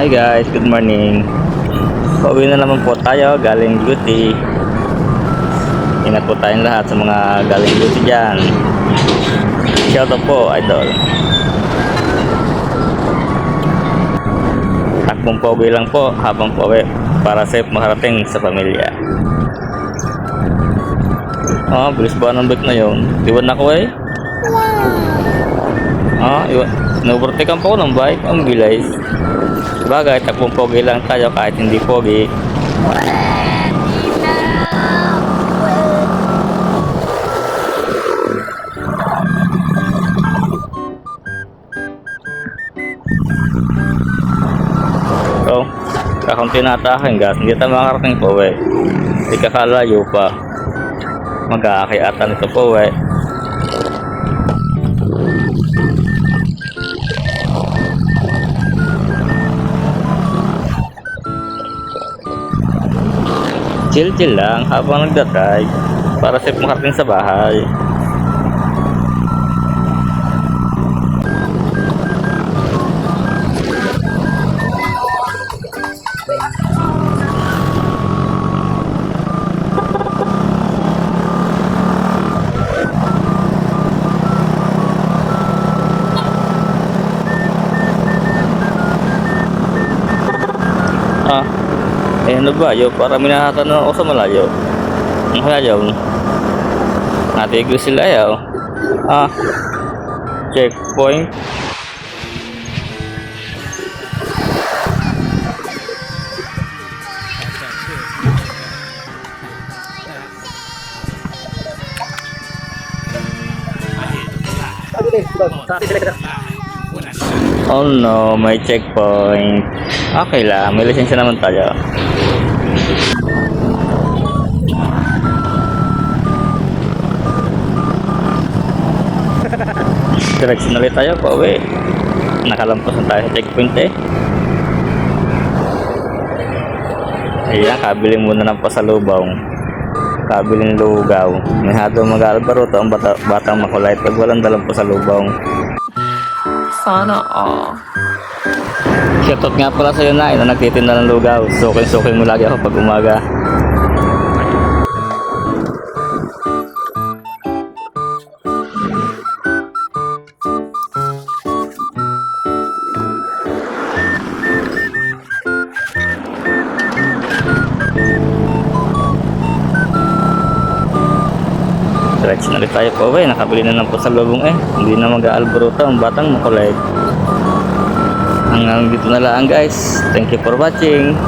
Hi guys, good morning. Pauwi na naman po tayo galing duty. Ingat po tayong lahat sa mga galing duty dyan. Shout out po, idol. Takbong pauwi lang po habang pauwi para safe makarating sa pamilya. Bilis ba ng bike na yun? Iwan ako eh. Iwan. Naovertakean po ako ng bike. Ang bilis. Bagay, takbong pogi lang tayo kahit hindi pogi. So, kakunti na atakin gas. Hindi tayo makarating po eh. Hindi kakalayo pa. Mag-aakiatan ito po eh. Chill lang habang nagdadrive para safe makarating sa bahay. Nagbayo para minahatan na ako sa malayo. Ang malayo natigil sila ayaw. Checkpoint. Oh no, may checkpoint. Okay lang, may lisensya naman tayo. Direksyon ulit tayo po, nakalampas na tayo sa checkpoint eh. Ayan, kabili muna ng pasalubong. Kabiling lugaw. May hado mag-albaruto ang batang makulay pag walang dalang pasalubong. Sana all. Shoutout nga pala sa'yo na nagtitinda ng lugaw. Sukin mo lagi ako pag umaga. Direksyon ulit tayo po nakabili na ng pasalubong eh. Hindi na mag-aalbaruto ang batang makulit. Hanggang dito na lang guys. Thank you for watching.